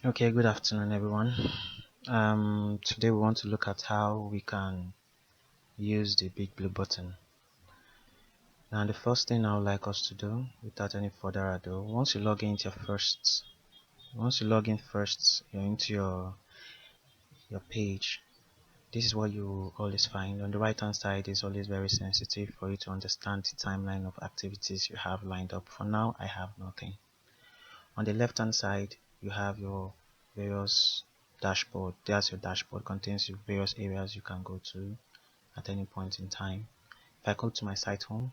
Okay, good afternoon, everyone. Today we want to look at how we can use the big blue button. Now, the first thing I would like us to do, without any further ado, once you log in first, you're into your page. This is what you always find. On the right hand side is always very sensitive for you to understand the timeline of activities you have lined up. For now, I have nothing. On the left hand side, you have your various dashboard. There's your dashboard, contains your various areas you can go to at any point in time. If I go to my site home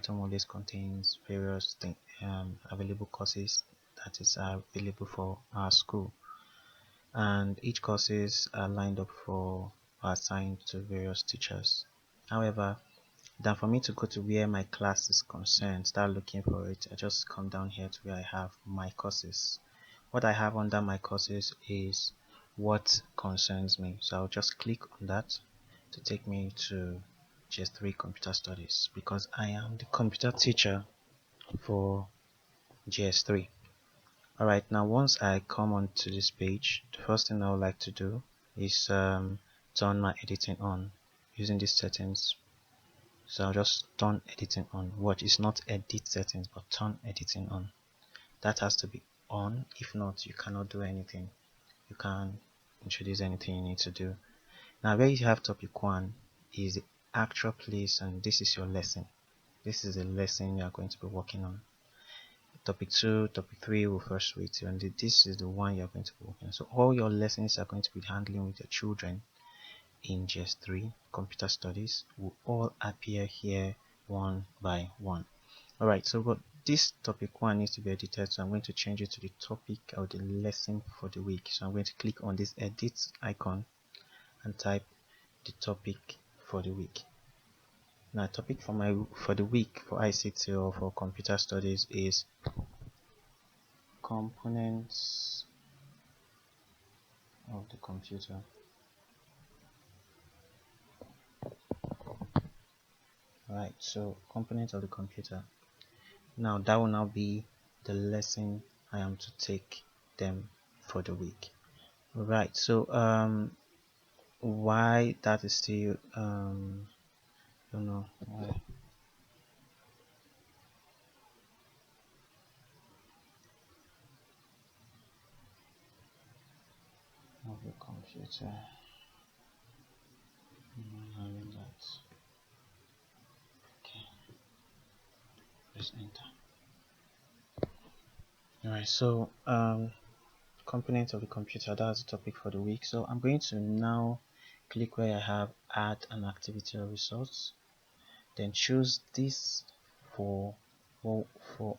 always contains various available courses that is available for our school, and each courses are lined up for or assigned to various teachers. However, than for me to go to where my class is concerned, start looking for it, I just come down here to where I have my courses. What I have under my courses is what concerns me. So I'll just click on that to take me to GS3 Computer Studies because I am the computer teacher for GS3. Alright, now once I come onto this page, the first thing I would like to do is turn my editing on using these settings. So I'll just turn editing on. Watch, it's not edit settings, but turn editing on. That has to be on. If not, you cannot do anything. You can't introduce anything you need to do. Now, where you have topic 1 is the actual place, and this is your lesson. This is the lesson you are going to be working on. Topic 2, topic 3 will first wait you, and this is the one you are going to be working on. So all your lessons are going to be handling with your children in GS3 Computer Studies will all appear here one by one. Alright, so but this topic 1 needs to be edited, so I'm going to change it to the topic or the lesson for the week. So I'm going to click on this edit icon and type the topic for the week. Now, topic for the week for ICT or for computer studies is components of the computer. Right, so components of the computer. Now that will now be the lesson I am to take them for the week. Right, so why that is still don't know why of the computer having that. Okay, press enter. Alright, so components of the computer, that's the topic for the week. So I'm going to now click where I have add an activity or resource, then choose this for for for,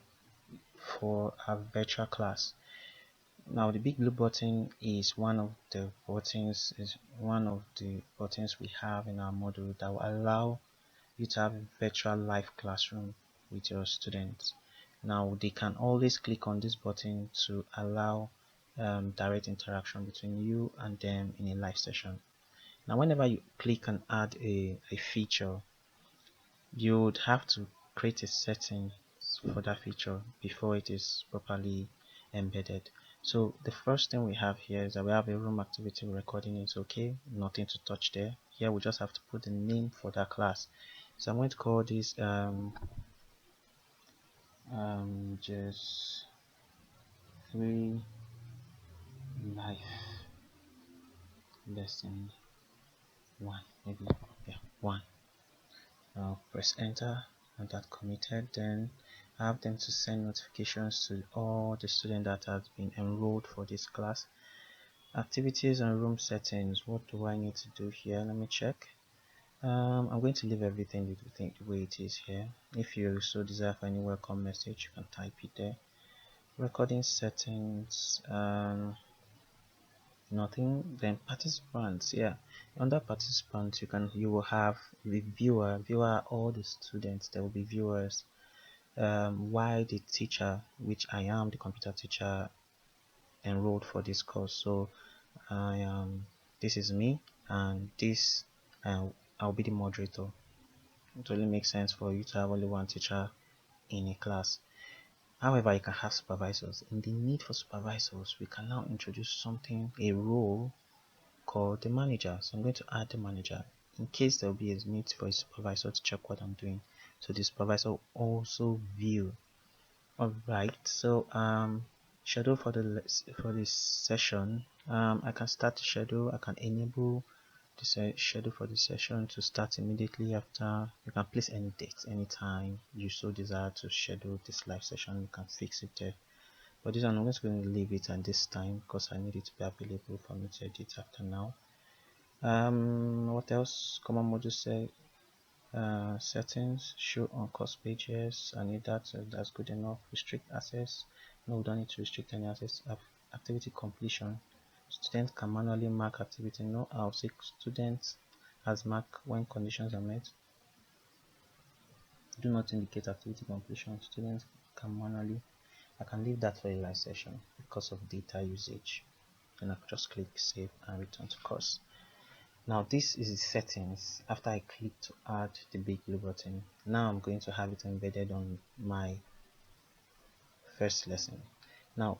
for a virtual class. Now the big blue button is one of the buttons we have in our module that will allow you to have a virtual live classroom with your students. Now they can always click on this button to allow direct interaction between you and them in a live session. Now whenever you click and add a feature, you would have to create a setting for that feature before it is properly embedded. So the first thing we have here is that we have a room activity recording. It's okay, nothing to touch there. Here we just have to put the name for that class. So I'm going to call this just 3 life lesson 1, maybe. Yeah, 1. Now press enter, and that committed. Then I have them to send notifications to all the students that have been enrolled for this class. Activities and room settings, what do I need to do here? Let me check. I'm going to leave everything the way it is here. If you so desire for any welcome message, you can type it there. Recording settings, nothing. Then participants, yeah, under participants you will have the viewer are all the students. There will be viewers, why the teacher, which I am the computer teacher enrolled for this course. So I this is me, and this uh, I'll be the moderator. It only makes sense for you to have only one teacher in a class. However, you can have supervisors. In the need for supervisors, we can now introduce something, a role called the manager. So I'm going to add the manager in case there will be a need for a supervisor to check what I'm doing. So the supervisor will also view. Alright, so schedule for this session. I can start the schedule. I can enable the schedule for the session to start immediately after. You can place any date, anytime you so desire to schedule this live session. You can fix it there. But this one, I'm just going to leave it at this time because I need it to be available for me to edit after now. What else? Common module say settings, show on course pages. I need that, so that's good enough. Restrict access. No, we don't need to restrict any access. Activity completion. Students can manually mark activity. No, I'll say students as mark when conditions are met. Do not indicate activity completion. Students can manually. I can leave that for a live session because of data usage. Then I can just click save and return to course. Now this is the settings after I click to add the Bigblue button. Now I'm going to have it embedded on my first lesson. Now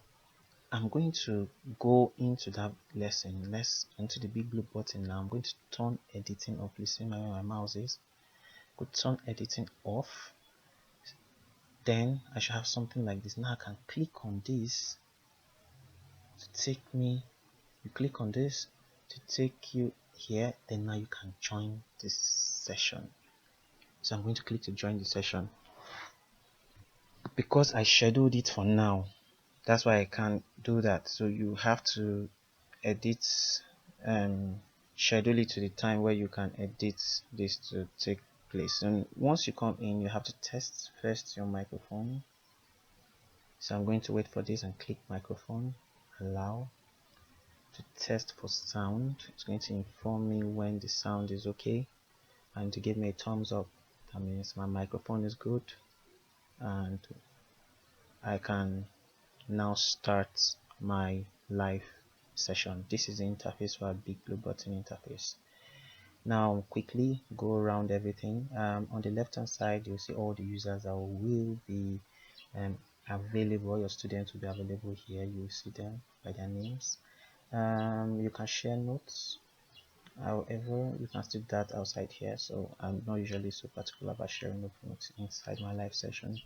I'm going to go into that lesson. Let's into the Bigblue button. Now I'm going to turn editing off. Please see where my mouse is. Go turn editing off. Then I should have something like this. Now I can click on this to take me. You click on this to take you here. Then now you can join this session. So I'm going to click to join the session. Because I scheduled it for now, that's why I can't do that. So you have to edit schedule it to the time where you can edit this to take place. And once you come in, you have to test first your microphone. So I'm going to wait for this and click microphone, allow to test for sound. It's going to inform me when the sound is okay and to give me a thumbs up. That means my microphone is good and I can now start my live session. This is the interface for a Bigblue button interface. Now quickly go around everything. On the left hand side you'll see all the users that will be available. Your students will be available here. You'll see them by their names. You can share notes. However, you can still do that outside here, so I'm not usually so particular about sharing notes inside my live session.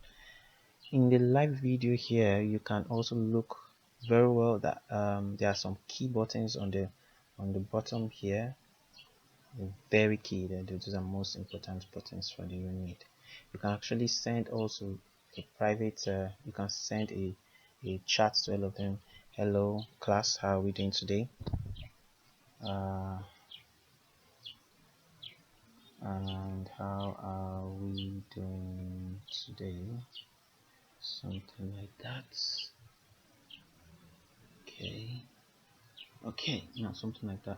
In the live video here, you can also look very well that there are some key buttons on the bottom here. Very key. Those are most important buttons for the unit. You can actually send also a private. You can send a chat to all of them. Hello class, how are we doing today? And how are we doing today? Something like that. Okay, now something like that.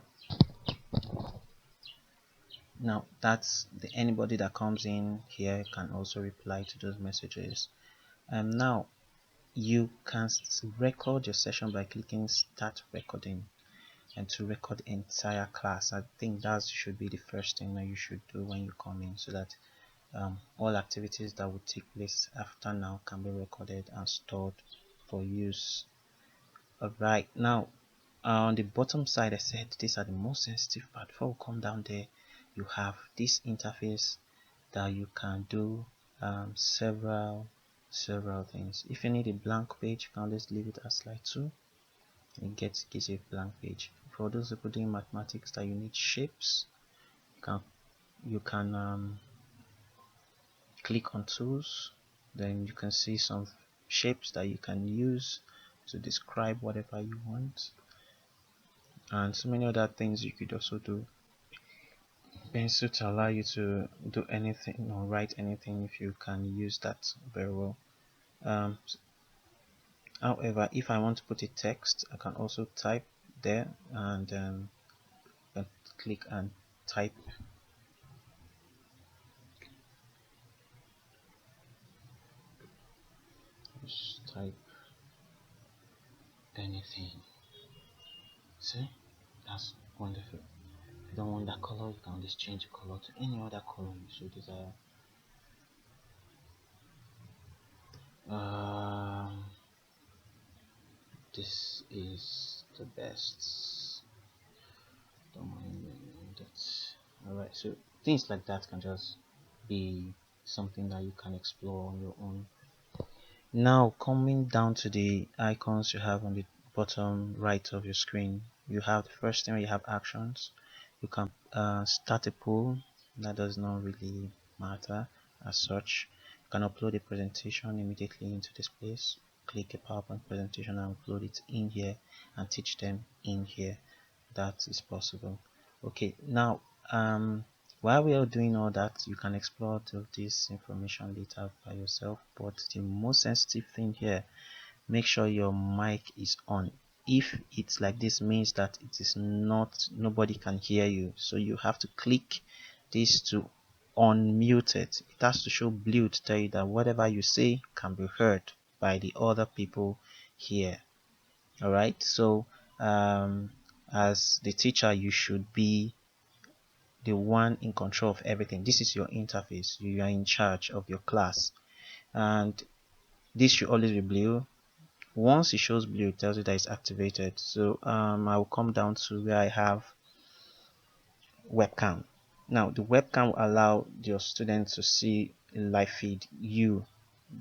Now that's anybody that comes in here can also reply to those messages. Now you can record your session by clicking start recording, and to record the entire class. I think that should be the first thing that you should do when you come in, so that all activities that will take place after now can be recorded and stored for use. Alright, now on the bottom side, I said these are the most sensitive part. Before we come down there, you have this interface that you can do several things. If you need a blank page, you can always leave it as slide 2. It gives you a blank page. For those people doing mathematics that you need shapes, you can click on tools. Then you can see some shapes that you can use to describe whatever you want, and so many other things you could also do. Pencil to allow you to do anything or write anything if you can use that very well. However, if I want to put a text, I can also type there and click and type. Just type anything. See, that's wonderful. If you don't want that color, you can just change the color to any other color you so desire. Um, this is the best. Don't mind that. Alright, so things like that can just be something that you can explore on your own. Now coming down to the icons you have on the bottom right of your screen, you have the first thing, you have actions. You can start a poll. That does not really matter as such. You can upload a presentation immediately into this place. Click a PowerPoint presentation and upload it in here and teach them in here. That is possible. Okay, now while we are doing all that, you can explore this information later by yourself, but the most sensitive thing here, make sure your mic is on. If it's like this, means that it is not, nobody can hear you, so you have to click this to unmute it. It has to show blue to tell you that whatever you say can be heard by the other people here. All right, so as the teacher, you should be the one in control of everything. This is your interface. You are in charge of your class, and this should always be blue. Once it shows blue, it tells you that it's activated. So I will come down to where I have webcam. Now the webcam will allow your students to see a live feed, you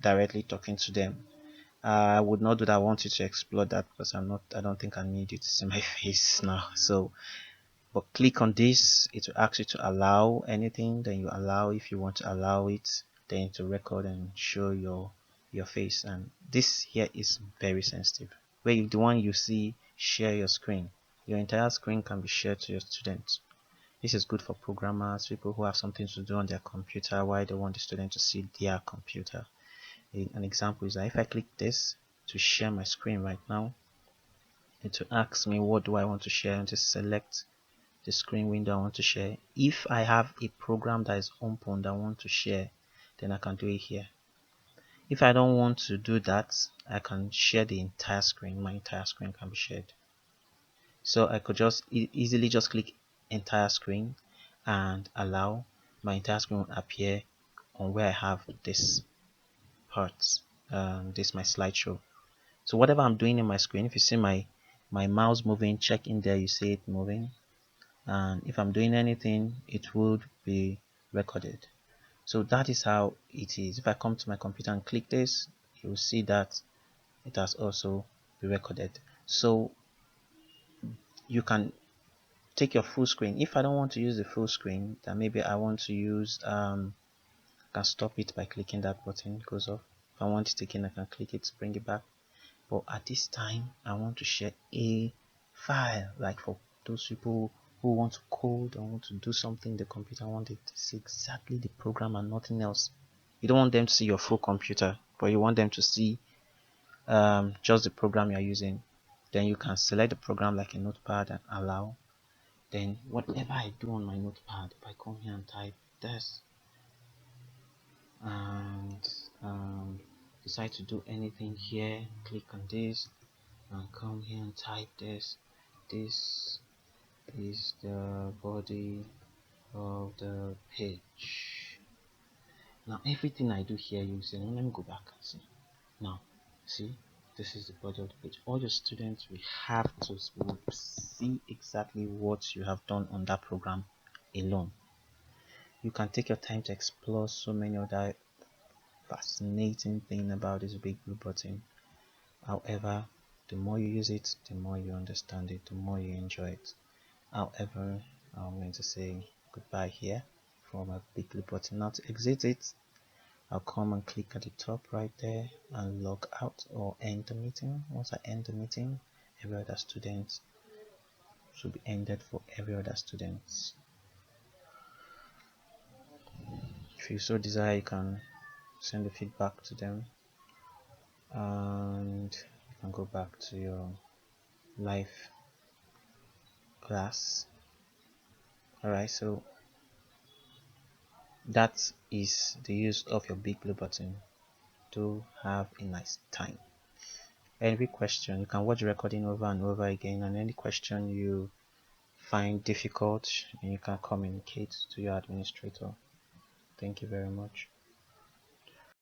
directly talking to them. I would not do that. I want you to explore that because I don't think I need you to see my face now. So but click on this, it will ask you to allow anything, then you allow. If you want to allow it, then to record and show your face. And this here is very sensitive, where you, the one you see, share your screen, your entire screen can be shared to your students. This is good for programmers, people who have something to do on their computer while they want the student to see their computer. An example is that if I click this to share my screen right now, it will ask me what do I want to share, and just select the screen window I want to share. If I have a program that is open that I want to share, then I can do it here. If I don't want to do that, I can share the entire screen. My entire screen can be shared. So I could just easily just click entire screen and allow. My entire screen will appear on where I have this part. This is my slideshow. So whatever I'm doing in my screen, if you see my mouse moving, check in there, you see it moving. And if I'm doing anything, it would be recorded. So that is how it is. If I come to my computer and click this, you will see that it has also been recorded. So you can take your full screen. If I don't want to use the full screen, then maybe I want to use I can stop it by clicking that button, it goes off. If I want it again, I can click it to bring it back. But at this time, I want to share a file, like for those people who want to code or want to do something in the computer, want it to see exactly the program and nothing else. You don't want them to see your full computer, but you want them to see just the program you're using. Then you can select the program like a notepad and allow. Then whatever I do on my notepad, if I come here and type this and decide to do anything here, click on this and come here and type this. This is the body of the page. Now everything I do here, you say, let me go back and see. Now see, this is the body of the page. All your students will have to see exactly what you have done on that program alone. You can take your time to explore so many other fascinating things about this Bigblue button. However, the more you use it, the more you understand it, the more you enjoy it. However, I'm going to say goodbye here for my Bigblue button. Now to exit it, I'll come and click at the top right there and log out or end the meeting. Once I end the meeting, every other student should be ended for every other student. If you so desire, you can send the feedback to them and you can go back to your live class. Alright, so that is the use of your Bigblue button. Do have a nice time. Every question, you can watch the recording over and over again, and any question you find difficult, you can communicate to your administrator. Thank you very much.